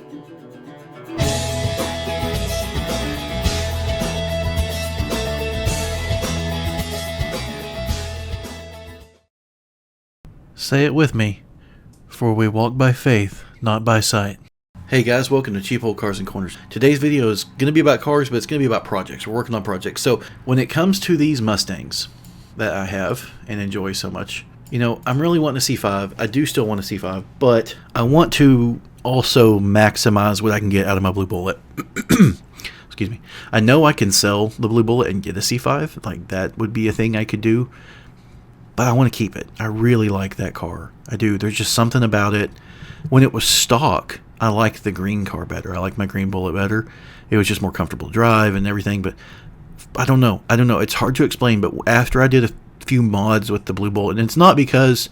Say it with me, for we walk by faith, not by sight. Hey guys, welcome to Cheap Old Cars and Corners. Today's video is going to be about cars, but it's going to be about projects. We're working on projects. So when it comes to these Mustangs that I have and enjoy so much, you know, I'm really wanting a C5. I do still want a C5, but I want to also maximize what I can get out of my Blue Bullitt. Excuse me. I know I can sell the Blue Bullitt and get a C5. Like, that would be a thing I could do. But I want to keep it. I really like that car. I do. There's just something about it. When it was stock, I liked the green car better. I like my green Bullitt better. It was just more comfortable to drive and everything. But I don't know. It's hard to explain. But after I did a few mods with the Blue Bullitt, and it's not because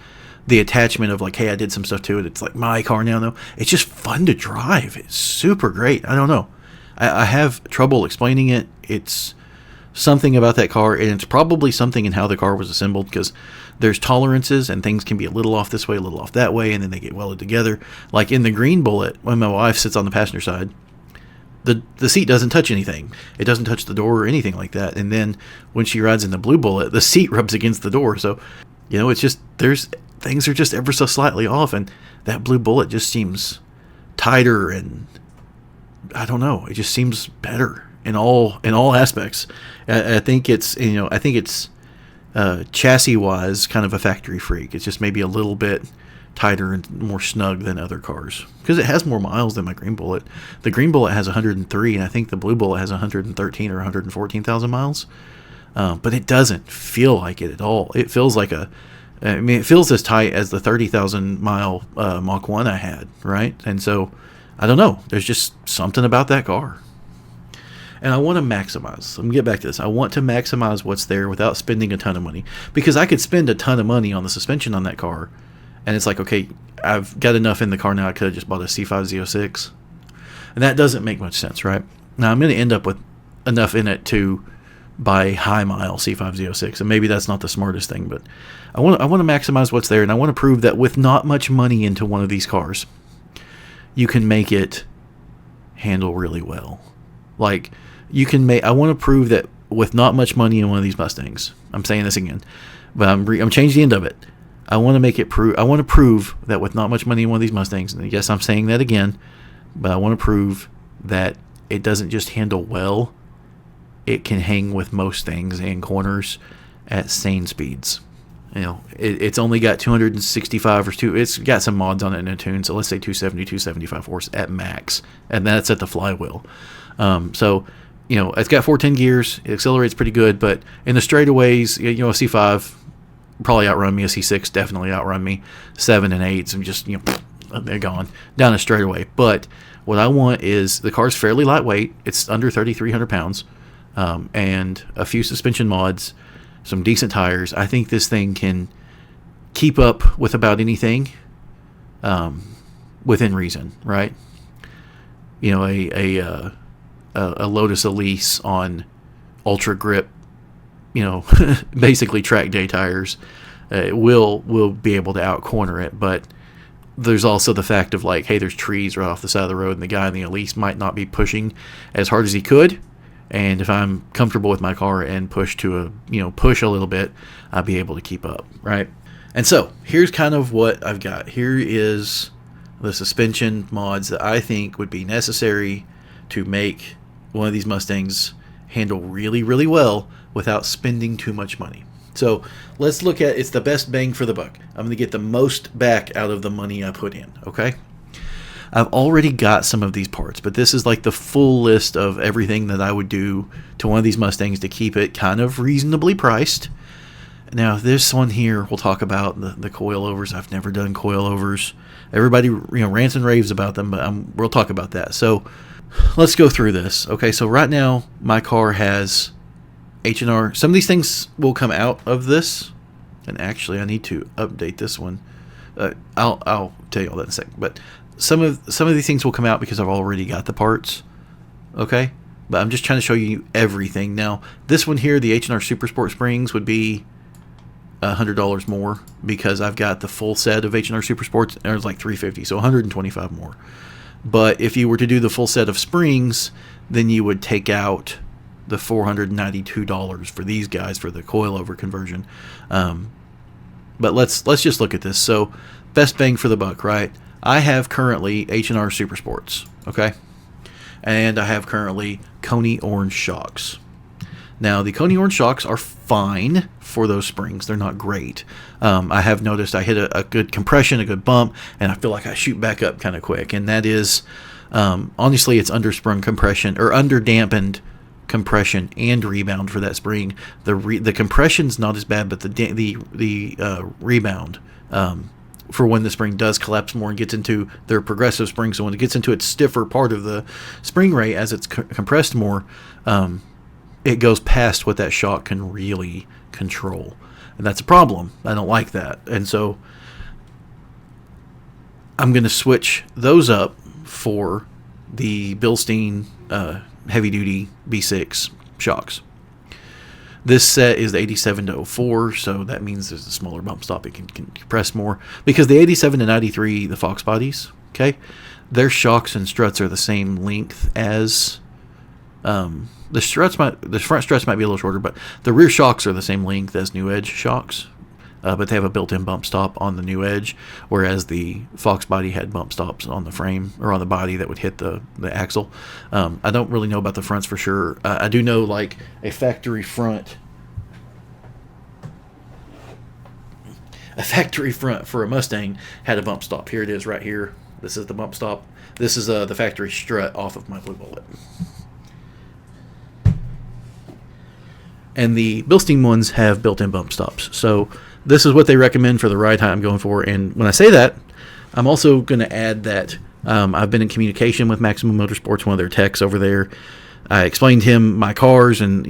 the attachment of like, hey, I did some stuff to it. It's like my car now, though. It's just fun to drive. It's super great. I don't know. I have trouble explaining it. It's something about that car, and it's probably something in how the car was assembled, because there's tolerances and things can be a little off this way, a little off that way, and then they get welded together. Like in the green Bullitt, when my wife sits on the passenger side, the seat doesn't touch anything. It doesn't touch the door or anything like that. And then when she rides in the Blue Bullitt, the seat rubs against the door. So, you know, it's just, things are just ever so slightly off, and that Blue Bullitt just seems tighter, and I don't know, it just seems better in all aspects. I think it's chassis wise kind of a factory freak. It's just maybe a little bit tighter and more snug than other cars, because it has more miles than my green Bullitt. The green Bullitt has 103, and I think the Blue Bullitt has 113 or 114,000 miles. But it doesn't feel like it at all. It feels like it feels as tight as the 30,000 mile Mach 1 I had, right? And so I don't know. There's just something about that car. And I want to maximize. Let me get back to this. I want to maximize what's there without spending a ton of money. Because I could spend a ton of money on the suspension on that car, and it's like, okay, I've got enough in the car now. I could have just bought a C5Z06. And that doesn't make much sense, right? Now, I'm going to end up with enough in it to buy a high-mile C5Z06. And maybe that's not the smartest thing, but I want to maximize what's there. And I want to prove that with not much money into one of these cars, you can make it handle really well. Like, you can make. I want to prove that with not much money in one of these Mustangs. I'm saying this again, but I'm changing the end of it. I want to make it prove. I want to prove that with not much money in one of these Mustangs. And yes, I'm saying that again, but I want to prove that it doesn't just handle well. It can hang with most things and corners at sane speeds. You know, it's only got 265 or two. It's got some mods on it in a tune, so let's say 270, 275 horse at max, and that's at the flywheel. So, you know, it's got 410 gears. It accelerates pretty good, but in the straightaways, you know, a C5 probably outrun me. A C6 definitely outrun me. 7 and 8s, and just, you know, they're gone down a straightaway. But what I want is, the car's fairly lightweight. It's under 3,300 pounds, and a few suspension mods, some decent tires. I think this thing can keep up with about anything, within reason, right? You know, a Lotus Elise on ultra grip, you know, basically track day tires, will be able to out corner it. But there's also the fact of, like, hey, there's trees right off the side of the road, and the guy in the Elise might not be pushing as hard as he could. And if I'm comfortable with my car and push a little bit, I'll be able to keep up, right? And so here's kind of what I've got. Here is the suspension mods that I think would be necessary to make one of these Mustangs handle really, really well without spending too much money. So let's look at, it's the best bang for the buck. I'm going to get the most back out of the money I put in, okay? I've already got some of these parts, but this is like the full list of everything that I would do to one of these Mustangs to keep it kind of reasonably priced. Now, this one here, we'll talk about the coilovers. I've never done coilovers. Everybody, you know, rants and raves about them, but we'll talk about that. So let's go through this. Okay, so right now my car has H&R. Some of these things will come out of this, and actually I need to update this one. I'll tell you all that in a second. But some of these things will come out because I've already got the parts. Okay, but I'm just trying to show you everything. Now, this one here, the H&R Super Sport Springs, would be $100 more because I've got the full set of H&R Super Sports, and it's like $350, so $125 more. But if you were to do the full set of springs, then you would take out the $492 for these guys for the coilover conversion. But let's just look at this. So best bang for the buck, right? I have currently H&R Super Sports, okay? And I have currently Coney Orange shocks. Now, the Coney Orange shocks are fine for those springs. They're not great. I have noticed I hit a good compression, a good bump, and I feel like I shoot back up kind of quick. And that is, honestly, it's undersprung compression or underdampened compression and rebound for that spring. The compression's not as bad, but the rebound for when the spring does collapse more and gets into their progressive spring. So when it gets into its stiffer part of the spring rate as it's compressed more, it goes past what that shock can really control. And that's a problem. I don't like that. And so I'm going to switch those up for the Bilstein heavy duty B6 shocks. This set is the 87 to 04, so that means there's a smaller bump stop. It can compress more. Because the 87 to 93, the Fox bodies, okay, their shocks and struts are the same length as the front struts might be a little shorter, but the rear shocks are the same length as New Edge shocks. But they have a built-in bump stop on the New Edge, whereas the Fox body had bump stops on the frame or on the body that would hit the axle. I don't really know about the fronts for sure. I do know like a factory front for a Mustang had a bump stop. Here it is right here. This is the bump stop. This is the factory strut off of my Blue Bullitt. And the Bilstein ones have built-in bump stops. So this is what they recommend for the ride height I'm going for. And when I say that, I'm also going to add that I've been in communication with Maximum Motorsports, one of their techs over there. I explained to him my cars and,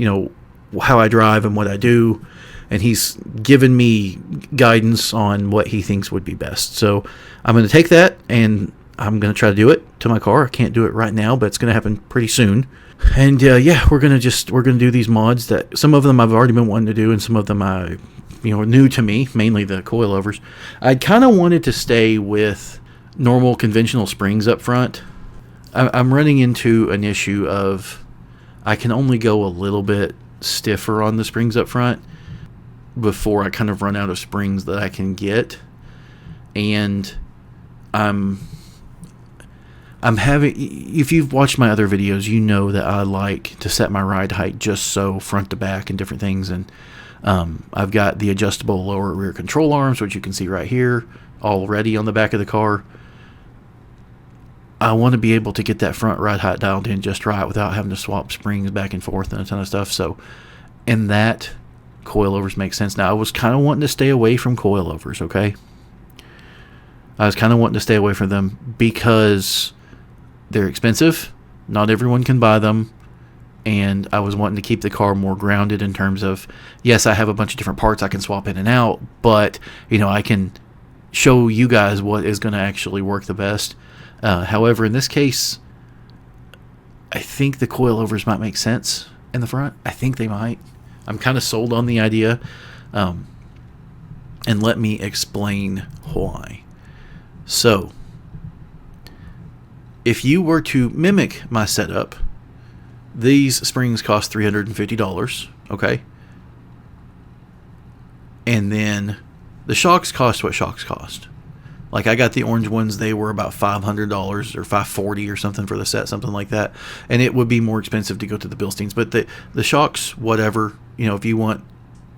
how I drive and what I do. And he's given me guidance on what he thinks would be best. So I'm going to take that and I'm going to try to do it to my car. I can't do it right now, but it's going to happen pretty soon. And we're gonna do these mods that some of them I've already been wanting to do, and some of them are new to me, mainly the coilovers. I kind of wanted to stay with normal conventional springs up front. I'm running into an issue of I can only go a little bit stiffer on the springs up front before I kind of run out of springs that I can get, and I'm having, if you've watched my other videos, you know that I like to set my ride height just so front to back and different things. And I've got the adjustable lower rear control arms, which you can see right here, already on the back of the car. I want to be able to get that front ride height dialed in just right without having to swap springs back and forth and a ton of stuff. So, in that, coilovers make sense. Now, I was kind of wanting to stay away from coilovers, okay? I was kind of wanting to stay away from them because they're expensive. Not everyone can buy them. And I was wanting to keep the car more grounded in terms of, yes, I have a bunch of different parts I can swap in and out, but, I can show you guys what is going to actually work the best. However, in this case, I think the coilovers might make sense in the front. I think they might. I'm kind of sold on the idea. And let me explain why. So, if you were to mimic my setup, these springs cost $350, okay? And then the shocks cost what shocks cost. Like, I got the orange ones, they were about $500 or $540 or something for the set, something like that. And it would be more expensive to go to the Bilsteins. But the shocks, whatever, if you want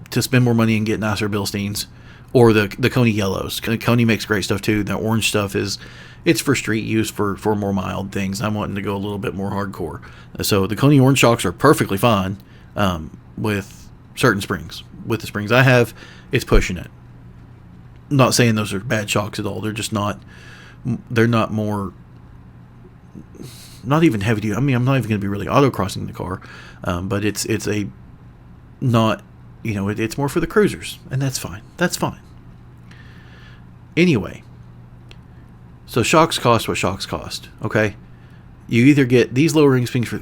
to spend more money and get nicer Bilsteins, or the Coney yellows. Coney makes great stuff too. The orange stuff it's for street use for more mild things. I'm wanting to go a little bit more hardcore. So the Coney orange shocks are perfectly fine with certain springs. With the springs I have, it's pushing it. I'm not saying those are bad shocks at all. They're just not. They're not more. Not even heavy duty. I mean, I'm not even going to be really autocrossing the car, but it's a not. It's more for the cruisers, and that's fine. That's fine. Anyway, so shocks cost what shocks cost, okay? You either get these lower ring springs for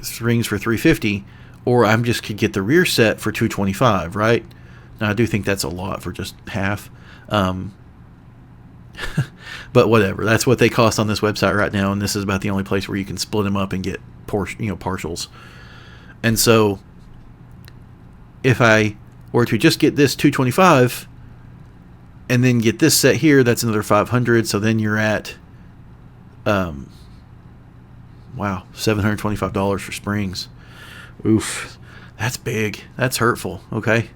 $350, or I'm just could get the rear set for $225, right? Now, I do think that's a lot for just half. But whatever, that's what they cost on this website right now, and this is about the only place where you can split them up and get partials. And so if I were to just get this 225 and then get this set here, that's another 500. So then you're at wow, $725 for springs. Oof, that's big. That's hurtful. Okay,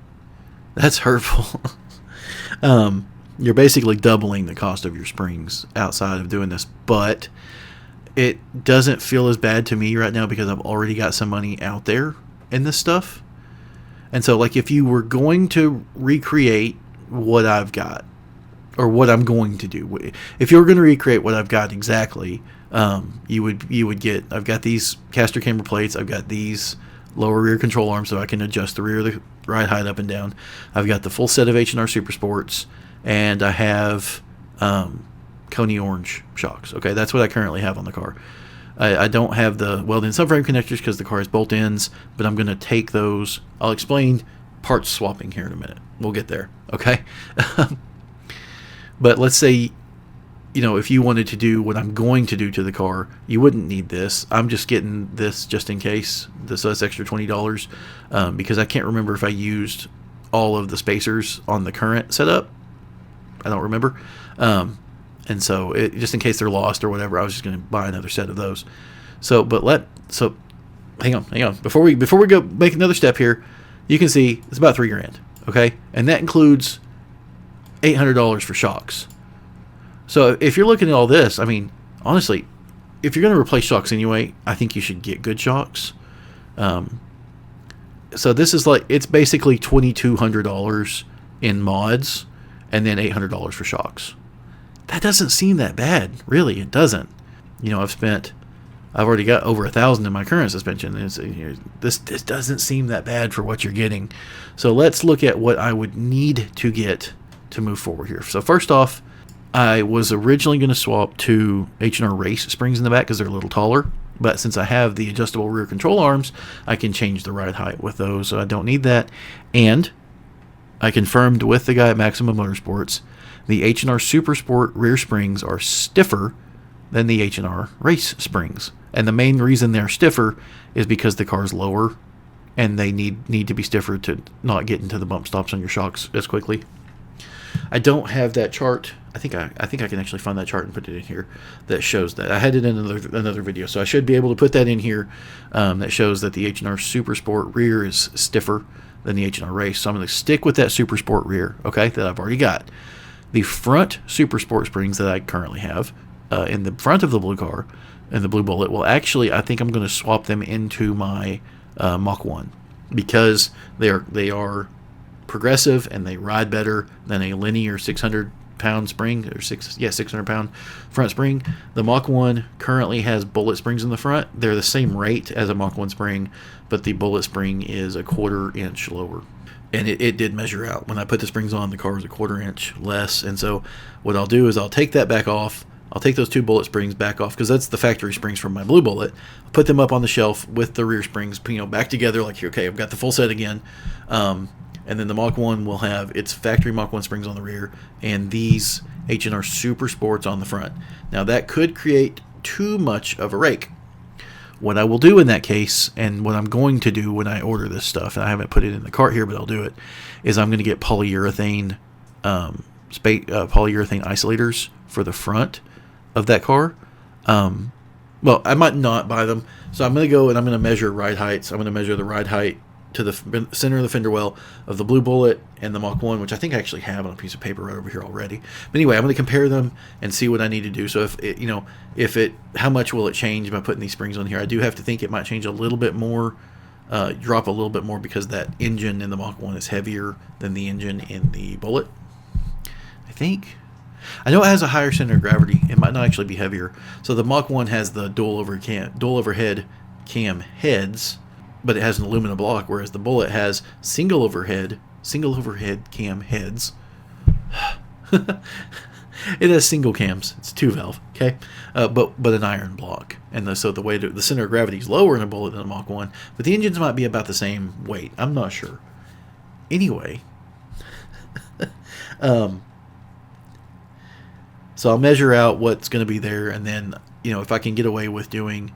that's hurtful. You're basically doubling the cost of your springs outside of doing this, but it doesn't feel as bad to me right now because I've already got some money out there in this stuff. And so, like, if you were going to recreate what I've got, or what I'm going to do, if you were going to recreate what I've got exactly, you would get, I've got these caster camber plates, I've got these lower rear control arms so I can adjust the rear of the ride height up and down. I've got the full set of H&R Super Sports, and I have Coney orange shocks. Okay, that's what I currently have on the car. I don't have the welded subframe connectors because the car has bolt ends, but I'm going to take those. I'll explain parts swapping here in a minute. We'll get there. Okay. But let's say, if you wanted to do what I'm going to do to the car, you wouldn't need this. I'm just getting this just in case. So that's extra $20 because I can't remember if I used all of the spacers on the current setup. I don't remember. And so just in case they're lost or whatever, I was just going to buy another set of those. So hang on. Before we go make another step here, you can see it's about $3,000. Okay. And that includes $800 for shocks. So if you're looking at all this, I mean, honestly, if you're going to replace shocks anyway, I think you should get good shocks. So this is it's basically $2,200 in mods and then $800 for shocks. That doesn't seem that bad, really. It doesn't. I've already got over $1,000 in my current suspension. And this doesn't seem that bad for what you're getting. So let's look at what I would need to get to move forward here. So first off, I was originally going to swap to H&R Race springs in the back because they're a little taller. But since I have the adjustable rear control arms, I can change the ride height with those. So I don't need that. And I confirmed with the guy at Maximum Motorsports, the H&R Super Sport rear springs are stiffer than the H&R Race springs. And the main reason they're stiffer is because the car's lower and they need to be stiffer to not get into the bump stops on your shocks as quickly. I don't have that chart. I think I can actually find that chart and put it in here that shows that. I had it in another video, so I should be able to put that in here that shows that the H&R Super Sport rear is stiffer than the H&R Race. So I'm going to stick with that Super Sport rear, okay, that I've already got. The front Super Sport springs that I currently have in the front of the blue car and the blue Bullitt, well, actually, I think I'm going to swap them into my Mach 1 because they are progressive and they ride better than a linear 600-pound spring or 600-pound front spring. The Mach 1 currently has Bullitt springs in the front. They're the same rate as a Mach 1 spring, but the Bullitt spring is a 1/4 inch lower. And it did measure out. When I put the springs on, the car was a 1/4 inch less. And so what I'll do is I'll take that back off. I'll take those two Bullitt springs back off because that's the factory springs from my blue Bullitt. I'll put them up on the shelf with the rear springs, back together. Like, okay, I've got the full set again. And then the Mach 1 will have its factory Mach 1 springs on the rear and these H&R Super Sports on the front. Now that could create too much of a rake. What I will do in that case, and what I'm going to do when I order this stuff, and I haven't put it in the cart here, but I'll do it, is I'm going to get polyurethane isolators for the front of that car. Well, I might not buy them. So I'm going to go and I'm going to measure ride heights. I'm going to measure the ride height to the center of the fender well of the blue Bullitt and the Mach 1, which I think I actually have on a piece of paper right over here already. But anyway, I'm going to compare them and see what I need to do. So how much will it change by putting these springs on here? I do have to think it might change a little bit more, drop a little bit more because that engine in the Mach 1 is heavier than the engine in the Bullitt. I think. I know it has a higher center of gravity. It might not actually be heavier. So the Mach 1 has the dual overhead cam heads, but it has an aluminum block, whereas the Bullitt has single overhead cam heads. It has single cams. It's 2-valve, okay, but an iron block, and so the center of gravity is lower in a Bullitt than a Mach 1, but the engines might be about the same weight. I'm not sure. Anyway, So I'll measure out what's going to be there, and then, if I can get away with doing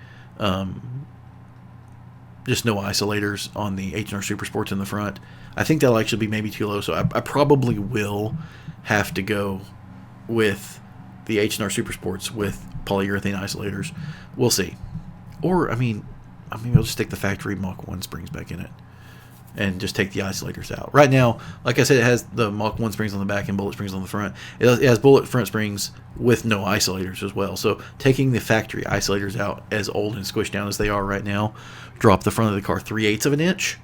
just no isolators on the H&R Super Sports in the front, I think that'll actually be maybe too low. So I probably will have to go with the H&R Super Sports with polyurethane isolators. We'll see. Or, I mean, I'll just stick the factory Mach 1 springs back in it and just take the isolators out. Right now, like I said, it has the Mach 1 springs on the back and Bullitt springs on the front. It has Bullitt front springs with no isolators as well. So taking the factory isolators out, as old and squished down as they are right now, drop the front of the car 3/8 of an inch.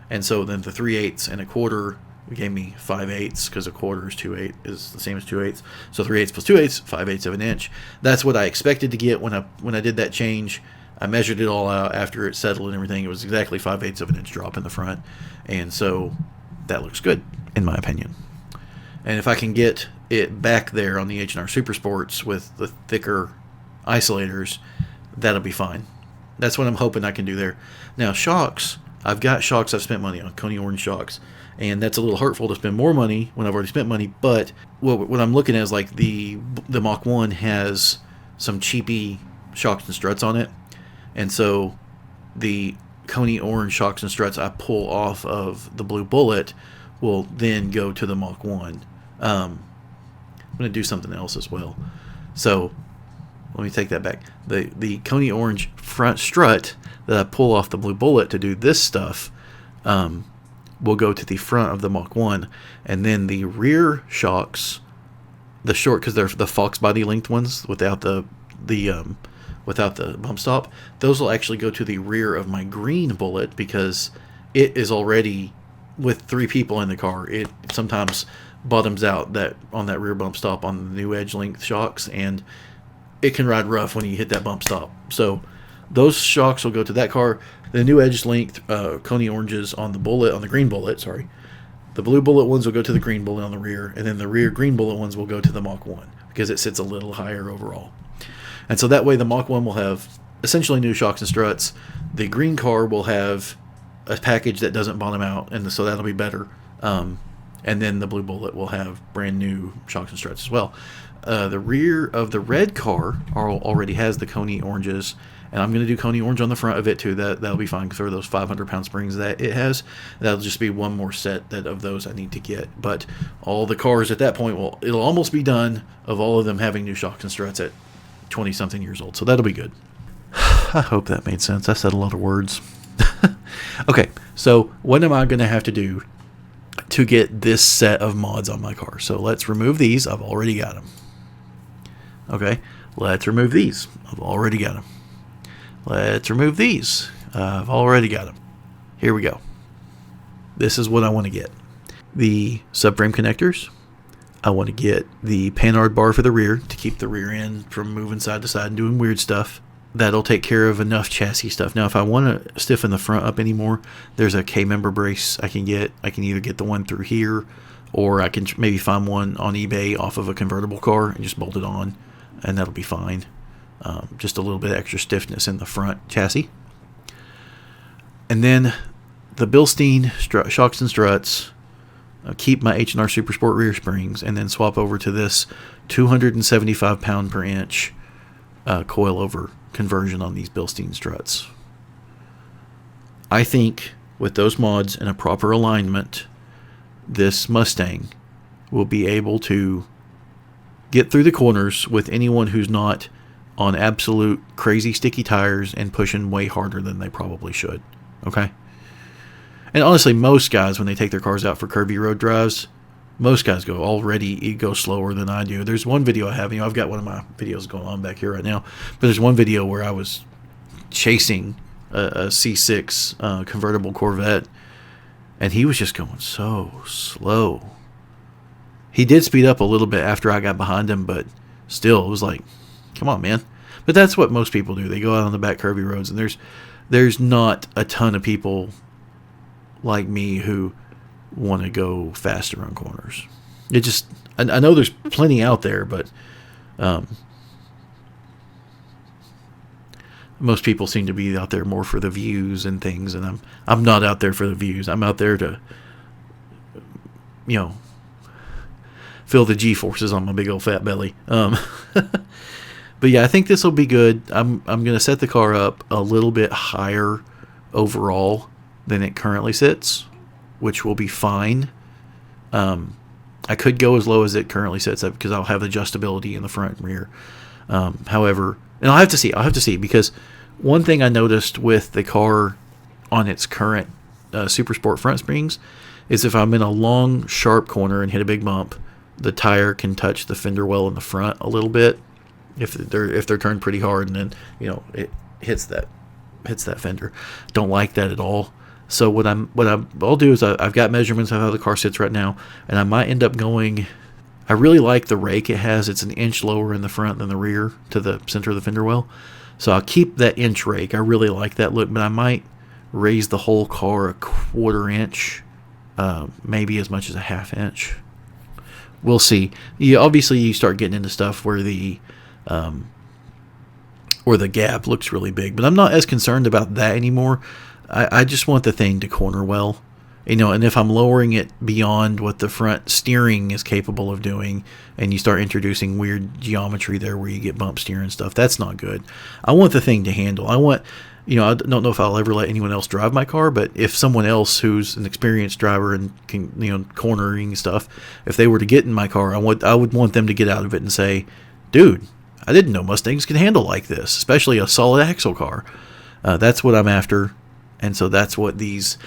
And so then the 3/8 and a quarter gave me 5/8, because a quarter is the same as 2/8. So 3/8 plus 2/8, 5/8 of an inch. That's what I expected to get when I did that change. I measured it all out after it settled and everything. It was exactly 5/8 of an inch drop in the front. And so that looks good, in my opinion. And if I can get it back there on the H&R Super Sports with the thicker isolators, that'll be fine. That's what I'm hoping I can do there. Now, shocks, I've got shocks I've spent money on, Coney Orange shocks. And that's a little hurtful to spend more money when I've already spent money. But what I'm looking at is like the Mach 1 has some cheapy shocks and struts on it. And so the Coney Orange shocks and struts I pull off of the blue Bullitt will then go to the Mach 1. I'm going to do something else as well. So let me take that back. The Coney Orange front strut that I pull off the blue Bullitt to do this stuff will go to the front of the Mach 1. And then the rear shocks, the short, because they're the Fox body length ones without the bump stop, those will actually go to the rear of my green Bullitt, because it is already, with 3 people in the car, it sometimes bottoms out that on that rear bump stop on the new edge length shocks, and it can ride rough when you hit that bump stop. So those shocks will go to that car. The new edge length Coney Oranges on the Bullitt, on the green Bullitt, sorry. The blue Bullitt ones will go to the green Bullitt on the rear, and then the rear green Bullitt ones will go to the Mach 1, because it sits a little higher overall. And so that way the Mach 1 will have essentially new shocks and struts. The green car will have a package that doesn't bottom out, and so that'll be better. And then the blue Bullitt will have brand new shocks and struts as well. The rear of the red car already has the Coney Oranges, and I'm going to do Coney Orange on the front of it too. That'll be fine for those 500-pound springs that it has. That'll just be one more set of those I need to get. But all the cars at that point, it'll almost be done of all of them having new shocks and struts at 20-something years old. So that'll be good. I hope that made sense. I said a lot of words. Okay, so what am I going to have to do to get this set of mods on my car? So let's remove these. I've already got them. Okay, let's remove these. I've already got them. Let's remove these. I've already got them. Here we go. This is what I want to get. The subframe connectors. I want to get the Panhard bar for the rear to keep the rear end from moving side to side and doing weird stuff. That'll take care of enough chassis stuff. Now, if I want to stiffen the front up anymore, there's a K-member brace I can get. I can either get the one through here, or I can maybe find one on eBay off of a convertible car and just bolt it on, and that'll be fine. Just a little bit extra stiffness in the front chassis. And then the Bilstein shocks and struts. Keep my H&R Super Sport rear springs, and then swap over to this 275 pound per inch coilover conversion on these Bilstein struts. I think with those mods and a proper alignment, this Mustang will be able to get through the corners with anyone who's not on absolute crazy sticky tires and pushing way harder than they probably should. Okay? And honestly, most guys, when they take their cars out for curvy road drives, most guys go slower than I do. There's one video I have, I've got one of my videos going on back here right now, but there's one video where I was chasing a C6 convertible Corvette, and he was just going so slow. He did speed up a little bit after I got behind him, but still, it was like, come on, man. But that's what most people do. They go out on the back curvy roads, and there's not a ton of people like me who want to go faster on corners. I know there's plenty out there, but most people seem to be out there more for the views and things, and I'm not out there for the views. I'm out there to, feel the G-forces on my big old fat belly. But yeah, I think this will be good. I'm going to set the car up a little bit higher overall than it currently sits, which will be fine. I could go as low as it currently sits up because I'll have adjustability in the front and rear. However, and I'll have to see because one thing I noticed with the car on its current Super Sport front springs is if I'm in a long, sharp corner and hit a big bump, the tire can touch the fender well in the front a little bit if they're turned pretty hard, and then it hits that fender. Don't like that at all. So what I'll do is I've got measurements of how the car sits right now, and I might end up going. I really like the rake it has. It's an inch lower in the front than the rear to the center of the fender well. So I'll keep that inch rake. I really like that look, but I might raise the whole car a 1/4 inch, maybe as much as a 1/2 inch. We'll see. Obviously, you start getting into stuff where the gap looks really big, but I'm not as concerned about that anymore. I just want the thing to corner well, and if I'm lowering it beyond what the front steering is capable of doing, and you start introducing weird geometry there where you get bump steering and stuff, that's not good. I want the thing to handle. I don't know if I'll ever let anyone else drive my car, but if someone else who's an experienced driver and can, cornering stuff, if they were to get in my car, I would want them to get out of it and say, dude, I didn't know Mustangs could handle like this, especially a solid axle car. That's what I'm after. And so that's what these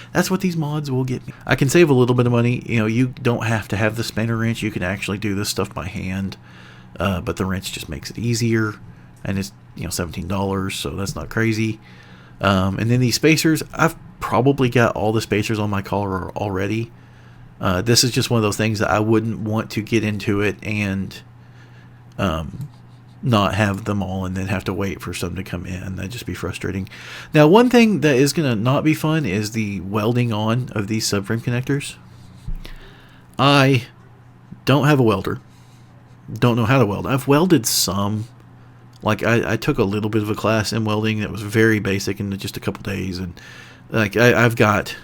mods will get me. I can save a little bit of money. You don't have to have the spinner wrench. You can actually do this stuff by hand. But the wrench just makes it easier. And it's, $17, so that's not crazy. And then these spacers, I've probably got all the spacers on my car already. This is just one of those things that I wouldn't want to get into it and not have them all and then have to wait for some to come in. That'd just be frustrating. Now, one thing that is going to not be fun is the welding on of these subframe connectors. I don't have a welder. Don't know how to weld. I've welded some. Like, I took a little bit of a class in welding that was very basic in just a couple days. And like I've got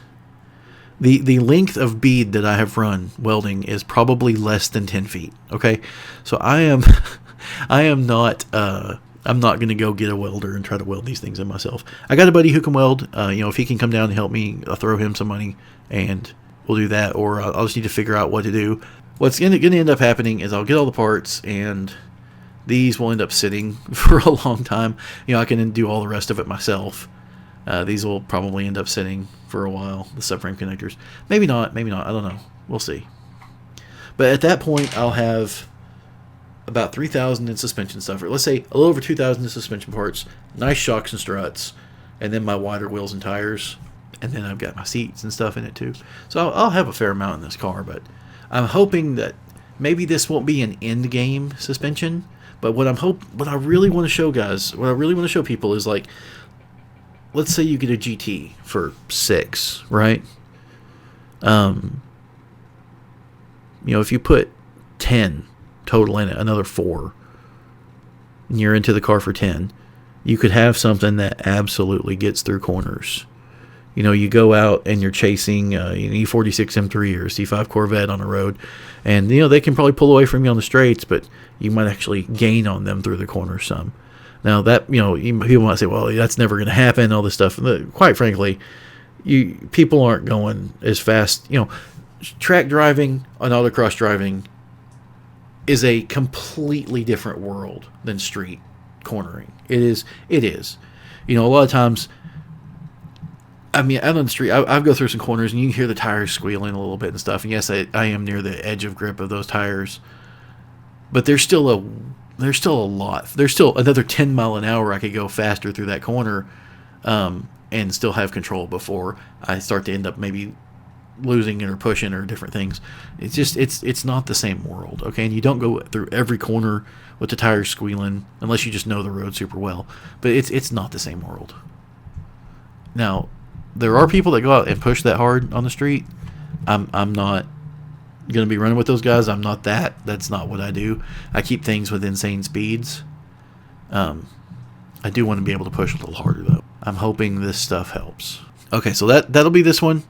the length of bead that I have run welding is probably less than 10 feet. Okay. So I am not, I'm not going to go get a welder and try to weld these things in myself. I got a buddy who can weld. If he can come down and help me, I'll throw him some money and we'll do that. Or I'll just need to figure out what to do. What's going to end up happening is I'll get all the parts and these will end up sitting for a long time. I can do all the rest of it myself. These will probably end up sitting for a while, the subframe connectors. Maybe not. I don't know. We'll see. But at that point, I'll have about 3,000 in suspension stuff, or let's say a little over 2,000 in suspension parts, nice shocks and struts, and then my wider wheels and tires, and then I've got my seats and stuff in it too. So I'll have a fair amount in this car, but I'm hoping that maybe this won't be an end game suspension. But what I really want to show guys, what I really want to show people is, like, let's say you get a GT for 6, right? If you put 10 total in it, another 4, and you're into the car for 10, you could have something that absolutely gets through corners. You go out and you're chasing an E46 M3 or a C5 Corvette on the road, and they can probably pull away from you on the straights, but you might actually gain on them through the corners some. Now that people might say, well, that's never going to happen, all this stuff. Quite frankly, people aren't going as fast. Track driving and autocross driving is a completely different world than street cornering. It is. A lot of times, out on the street, I go through some corners and you can hear the tires squealing a little bit and stuff. And yes, I am near the edge of grip of those tires, but there's still a lot. There's still another 10 mile an hour I could go faster through that corner, and still have control before I start to end up maybe losing or pushing or different things. It's just it's not the same world, okay? And you don't go through every corner with the tires squealing unless you just know the road super well. But it's not the same world. Now, there are people that go out and push that hard on the street. I'm not going to be running with those guys. I'm not that. That's not what I do. I keep things with insane speeds. I do want to be able to push a little harder, though. I'm hoping this stuff helps. Okay, so that'll be this one.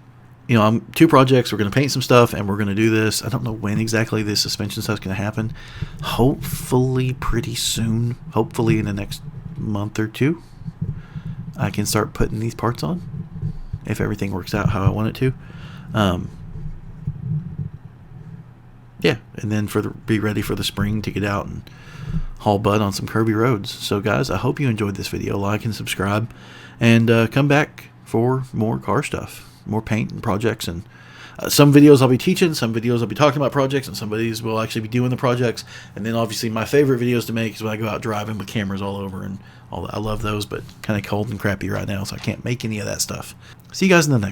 you know, 2 projects. We're going to paint some stuff, and we're going to do this. I don't know when exactly this suspension stuff's going to happen. Hopefully pretty soon. Hopefully in the next month or 2, I can start putting these parts on, if everything works out how I want it to. Yeah, and then be ready for the spring to get out and haul butt on some curvy roads. So guys, I hope you enjoyed this video. Like and subscribe, and come back for more car stuff, more paint and projects. And some videos I'll be teaching, some videos I'll be talking about projects, and some videos will actually be doing the projects. And then obviously my favorite videos to make is when I go out driving with cameras all over and all that. I love those, but kind of cold and crappy right now, so I can't make any of that stuff. See you guys in the next one.